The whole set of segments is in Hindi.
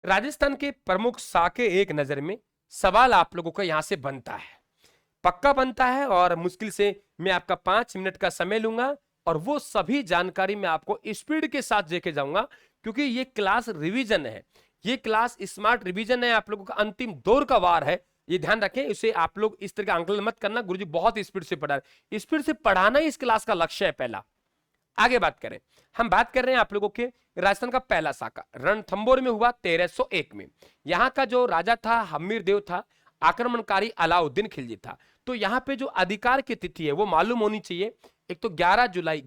राजस्थान के प्रमुख साके एक नजर में सवाल आप लोगों का यहां से बनता है, पक्का बनता है, और मुश्किल से मैं आपका 5 मिनट का समय लूंगा और वो सभी जानकारी मैं आपको स्पीड के साथ देके जाऊंगा, क्योंकि ये क्लास रिवीजन है, ये क्लास स्मार्ट रिवीजन है, आप लोगों का अंतिम दौर का वार है। ये ध्यान रखें, इसे आप लोग इस तरह का आंकलन मत करना गुरुजी बहुत स्पीड से पढ़ा रहे, स्पीड से पढ़ाना ही इस क्लास का लक्ष्य है पहला। आगे बात करें, हम बात कर रहे हैं आप लोगों के राजस्थान का पहला साका रणथंबोर में हुआ 1301 में। यहां का जो राजा था हमीर देव था, आक्रमणकारी अलाउद्दीन खिलजी था। तो यहां पे जो अधिकार की तिथि है वो मालूम होनी चाहिए। एक तो 11 जुलाई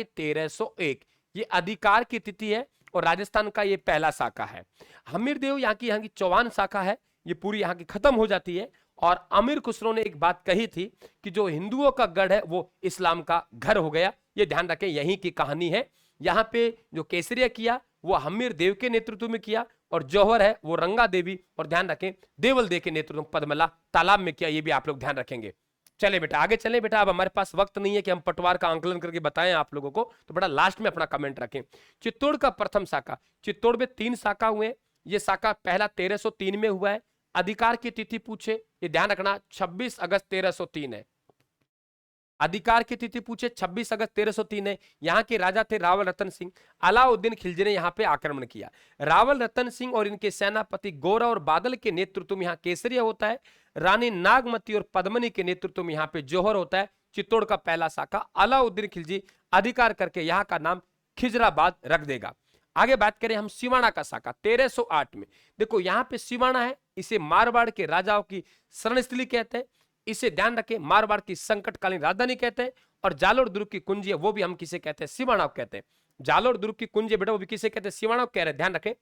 1301 ये अधिकार की तिथि है, और राजस्थान का ये पहला साका है। हमीर देव यहाँ की चौहान शाखा है, ये पूरी यहाँ की खत्म हो जाती है। और अमीर खुसरो ने एक बात कही थी कि जो हिंदुओं का गढ़ है वो इस्लाम का घर हो गया। ये ध्यान रखें, यहीं की कहानी है। यहाँ पे जो केसरिया किया वो हमीर देव के नेतृत्व में किया, और जौहर है वो रंगा देवी और ध्यान रखें देवल देव के नेतृत्व में पद्मला तालाब में किया। ये भी आप लोग ध्यान रखेंगे। चले बेटा आगे चले बेटा, अब हमारे पास वक्त नहीं है कि हम पटवार का आंकलन करके बताएं आप लोगों को, तो बड़ा लास्ट में अपना कमेंट रखें। चित्तौड़ का प्रथम शाखा, चित्तौड़ में 3 शाखा हुए। ये शाखा पहला 1303 में हुआ है। अधिकार की तिथि पूछे, ये ध्यान रखना 26 अगस्त 1303 है। अधिकार की तिथि पूछे 26 अगस्त 1303 है। यहाँ के राजा थे रावल रतन सिंह। अलाउद्दीन खिलजी ने यहाँ पे आक्रमण किया। रावल रतन सिंह और इनके सेनापति गौरव और बादल के नेतृत्व में यहाँ केसरिया होता है। रानी नागमती और पद्मनी के नेतृत्व में यहाँ पे जौहर होता है। चित्तौड़ का पहला शाखा अलाउद्दीन खिलजी अधिकार करके यहाँ का नाम खिजराबाद रख देगा। आगे बात करें हम सिवाना का शाखा 1308 में। देखो यहाँ पे सिवाना है, इसे मारवाड़ के राजाओं की शरणस्थली कहते हैं। इसे ध्यान रखें, मारवाड़ की संकटकालीन राजधानी कहते हैं। और जालोर दुर्ग की कुंजी है वो भी हम किसे कहते हैं, सिवाना कहते हैं। जालोर दुर्ग की कुंजी बेटा वो भी किसे कहते हैं, सिवाना कह रहे हैं, ध्यान रखें।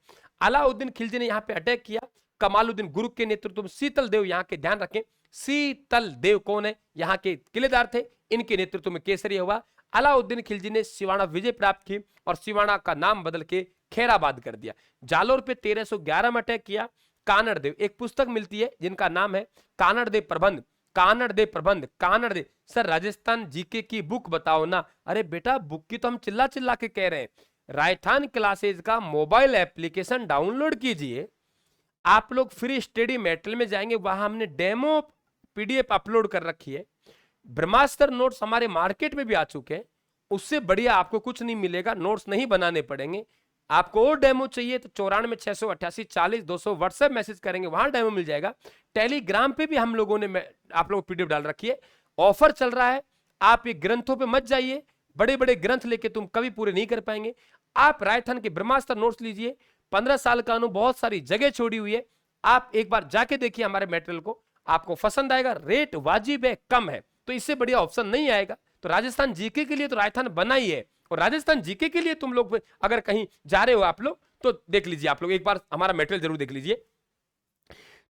अलाउद्दीन खिलजी ने यहाँ पे अटैक किया। कमालुद्दीन गुरुक के नेतृत्व में शीतल देव यहाँ के, ध्यान रखें शीतल देव कौन है, यहाँ के किलेदार थे, इनके नेतृत्व में केसरी हुआ। अलाउद्दीन खिलजी ने सिवाना विजय प्राप्त की और सिवाना का नाम बदल के खैराबाद कर दिया। जालोर पे 1311 में अटैक किया। कानड़ देव, एक पुस्तक मिलती है जिनका नाम है कानड़ देव प्रबंध, कानड़ देव प्रबंध, कानड़ देव। सर राजस्थान जीके की बुक बताओ ना। अरे बेटा बुक की तो हम चिल्ला चिल्ला के कह रहे हैं। राजस्थान क्लासेज का मोबाइल एप्लीकेशन डाउनलोड कीजिए। आप लोग फ्री स्टडी मेटेरियल में जाएंगे, वहां हमने डेमो पीडीएफ अपलोड कर रखी है। ब्रह्मास्त्र नोट्स हमारे मार्केट में भी आ चुके हैं। उससे बढ़िया आपको कुछ नहीं मिलेगा, नोट्स नहीं बनाने पड़ेंगे। आपको और डेमो चाहिए तो 94 688 40 200 व्हाट्सएप मैसेज करेंगे, वहां डेमो मिल जाएगा। टेलीग्राम पे भी हम लोगों ने आप लोगों को पीडीएफ डाल रखी है। ऑफर चल रहा है, आप ये ग्रंथों पे मत जाइए, बड़े बड़े ग्रंथ लेके तुम कभी पूरे नहीं कर पाएंगे। आप राजस्थान के ब्रह्मास्त्र नोट्स लीजिए, 15 साल का अनुभव, बहुत सारी जगह छोड़ी हुई है। आप एक बार जाके देखिए हमारे मटेरियल को, आपको पसंद आएगा। रेट वाजिब है, कम है, तो इससे बढ़िया ऑप्शन नहीं आएगा। तो राजस्थान जीके के लिए तो राजस्थान बना ही है, और राजस्थान जीके के लिए तुम लोग अगर कहीं जा रहे हो आप लोग तो देख लीजिए, आप लोग एक बार हमारा मटेरियल जरूर देख लीजिए।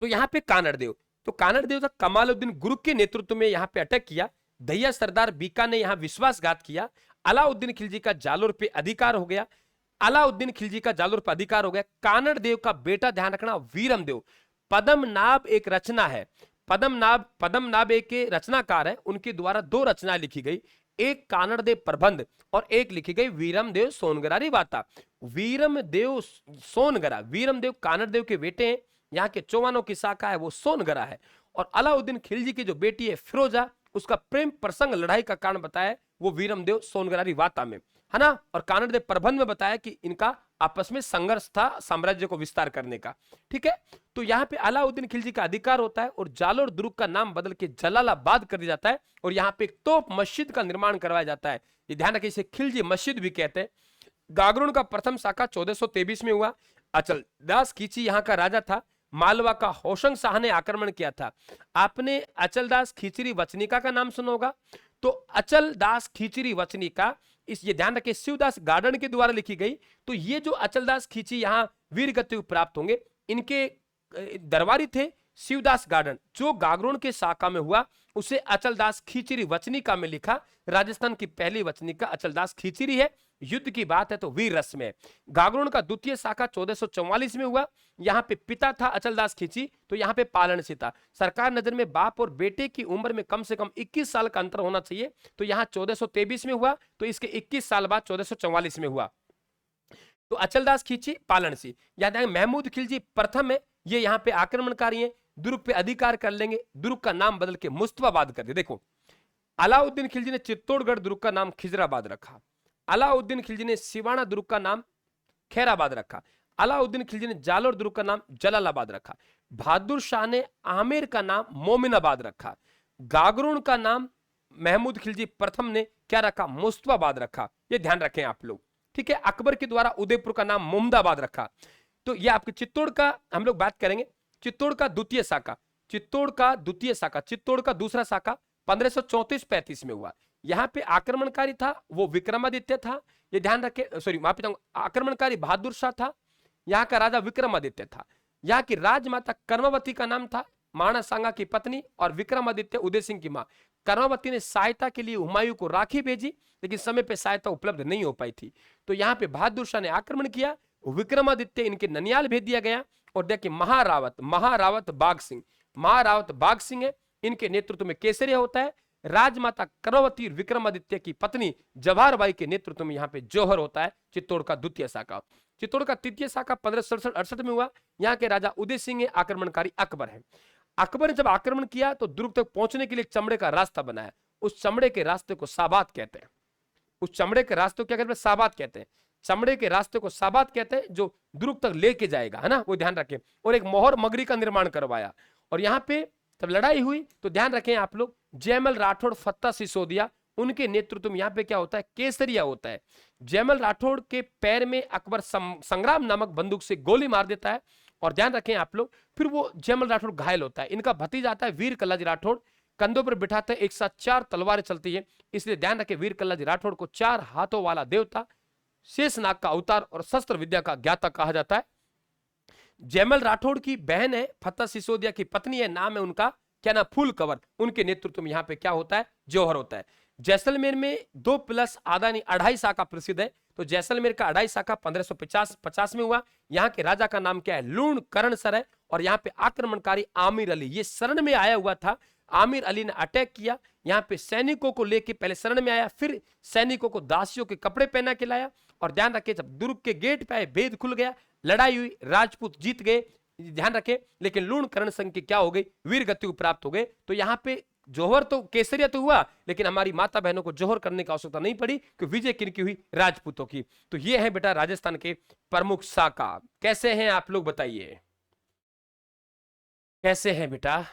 तो यहाँ पे कानड़ देव, तो कानड़ देव था कमालुद्दीन गुरुक के नेतृत्व में यहाँ पे अटैक किया। दैया सरदार बीका ने यहाँ विश्वासघात किया। अलाउद्दीन खिलजी का जालोर पे अधिकार हो गया। अलाउद्दीन खिलजी का जालोर पे अधिकार हो गया। कानड़ देव का बेटा, ध्यान रखना, वीरम देव। पद्मनाभ एक रचना है, पद्मनाभ एक रचनाकार है, उनके द्वारा 2 रचनाएं लिखी गई, एक कानड़ देव प्रबंध और एक लिखी गई वीरम देव सोनगरारी वार्ता। वीरम देव सोनगरा, वीरम देव कानड़ देव के बेटे हैं। यहाँ के चौहानों की शाखा है वो सोनगरा है। और अलाउद्दीन खिलजी की जो बेटी है फिरोजा, उसका प्रेम प्रसंग लड़ाई का कारण बताया वो वीरम देव सोनगरारी वार्ता में है ना। और कानड़ देव प्रबंध में बताया कि इनका आपस में संघर्ष था साम्राज्य को विस्तार करने का। ठीक है, तो यहाँ पे अलाउद्दीन खिलजी का अधिकार होता है और जालोर दुर्ग का नाम बदल के जलालाबाद कर दिया जाता है, और यहाँ पे एक तोप मस्जिद का निर्माण करवाया जाता है। ये ध्यान रखिए, इसे खिलजी मस्जिद भी कहते हैं। गागरोन का प्रथम शाखा 1423 में हुआ। अचल दास खींची यहाँ का राजा था। मालवा का होशंग शाह ने आक्रमण किया था। आपने अचलदास खीचरी वचनिका का नाम सुना होगा। तो अचलदास खीचरी वचनिका, इस ये ध्यान रखें, शिवदास गार्डन के द्वारा लिखी गई। तो ये जो अचलदास खींची यहाँ वीर गति प्राप्त होंगे, इनके दरबारी थे शिवदास गार्डन, जो गागरोन के शाखा में हुआ उसे अचलदास खीचरी वचनिका में लिखा। राजस्थान की पहली वचनिका अचलदास खीचरी है। युद्ध की बात है तो वीर रस में। गागरोन का द्वितीय शाखा 1444 में हुआ। यहाँ पे पिता था अचलदास खींची, तो यहाँ पे पालन से था। सरकार नजर में बाप और बेटे की उम्र में कम से कम 21 साल का अंतर होना चाहिए, तो यहाँ 1423 में हुआ, तो इसके 21 साल बाद 1444 में हुआ। तो अचलदास खिलजी, पालन सिंह। याद आएगा महमूद खिलजी प्रथम है, ये यहाँ पे आक्रमणकारी है, दुर्ग पे अधिकार कर लेंगे, दुर्ग का नाम बदल के मुस्तफाबाद कर दिया। देखो अलाउद्दीन खिलजी ने चित्तौड़गढ़ दुर्ग का नाम खिजराबाद रखा, अलाउद्दीन खिलजी ने सिवाना दुर्ग का नाम खैराबाद रखा, अलाउद्दीन खिलजी ने जालोर दुर्ग का नाम जलालाबाद रखा, बहादुर शाह ने आमेर का नाम मोमिनाबाद रखा, गागरोन का नाम महमूद खिलजी प्रथम ने क्या रखा, मुस्तफाबाद रखा। ये ध्यान रखें आप लोग, ठीक है। अकबर के द्वारा उदयपुर का नाम मोमदाबाद रखा। तो ये आपके चित्तौड़ का हम लोग बात करेंगे, चित्तौड़ का द्वितीय शाखा, चित्तौड़ का द्वितीय शाखा, चित्तौड़ का दूसरा शाखा 1534-35 में हुआ। यहाँ पे आक्रमणकारी था वो विक्रमादित्य था, ये ध्यान रखे, सॉरी माफी चाहूंगा, आक्रमणकारी बहादुर शाह था, यहाँ का राजा विक्रमादित्य था। यहाँ की राजमाता कर्मावती का नाम था, माणा सांगा की पत्नी, और विक्रमादित्य उदय सिंह की मां। कर्मावती ने सहायता के लिए हुमायूं को राखी भेजी, लेकिन समय पे सहायता उपलब्ध नहीं हो पाई थी। तो यहाँ पे बहादुर शाह ने आक्रमण किया, विक्रमादित्य इनके ननियाल भेज दिया गया। और देखिए महारावत बाघ सिंह, महारावत बाघ सिंह है, इनके नेतृत्व में केसरिया होता है। राजमाता कर्मावती विक्रमादित्य की पत्नी जवाहर बाई के नेतृत्व में यहाँ पे जौहर होता है। चित्तौड़ का द्वितीय शाखा। चित्तौड़ का तृतीय शाखा 1567-68 में हुआ। यहाँ के राजा उदय सिंह है, आक्रमणकारी अकबर है। अकबर ने जब आक्रमण किया तो दुर्ग तक पहुंचने के लिए एक चमड़े का रास्ता बनाया, उस चमड़े के रास्ते को साबात कहते हैं। उस चमड़े के रास्ते को क्या कहते हैं, साबात कहते हैं। चमड़े के रास्ते को साबात कहते हैं, जो दुर्ग तक लेके जाएगा, है ना, वो ध्यान रखें। और एक मोहर मगरी का निर्माण करवाया। और यहाँ पे जब लड़ाई हुई तो ध्यान रखें आप लोग, जयमल राठौड़, फत्ता सिसोदिया, उनके नेतृत्व में यहाँ पे क्या होता है, केसरिया होता है। जयमल राठौड़ के पैर में अकबर संग्राम नामक बंदूक से गोली मार देता है। और ध्यान रखें आप लोग, फिर वो जयमल राठौड़ घायल होता है। इनका भतीजा आता है वीर कल्लाजी राठौड़, कंधों पर बिठाते हैं, एक साथ 4 तलवारें चलती है। इसलिए ध्यान रखें, वीर कल्लाजी राठौड़ को 4 हाथों वाला देवता, शेषनाग का अवतार और शस्त्र विद्या का ज्ञाता कहा जाता है। जयमल राठौड़ की बहन है, फत्ता सिसोदिया की पत्नी है, नाम है उनका क्या नाम, फूल कंवर। उनके नेतृत्व में यहाँ पे क्या होता है, जौहर होता है। जैसलमेर में 2 प्लस आधा यानी 2.5 शाखा प्रसिद्ध है। तो जैसलमेर का 2.5 शाखा 1550 में हुआ। यहाँ के राजा का नाम क्या है, लूण करण सर है। और यहाँ पे आक्रमणकारी आमिर अली, ये शरण में आया हुआ था। आमिर अली ने अटैक किया, यहाँ पे सैनिकों को लेके पहले शरण में आया, फिर सैनिकों को दासियों के कपड़े पहना के लाया। और ध्यान रखे, जब दुर्ग के गेट पे आए, भेद खुल गया, लड़ाई हुई, राजपूत जीत गए, ध्यान रखे। लेकिन लूण करण संघ की क्या हो गई, वीर गति प्राप्त हो गए। तो यहाँ पे जौहर तो केसरिया तो हुआ, लेकिन हमारी माता बहनों को जौहर करने की आवश्यकता नहीं पड़ी, कि विजय किनकी हुई, राजपूतों की। तो ये है बेटा राजस्थान के प्रमुख शाखा। कैसे हैं आप लोग बताइए, कैसे हैं बेटा।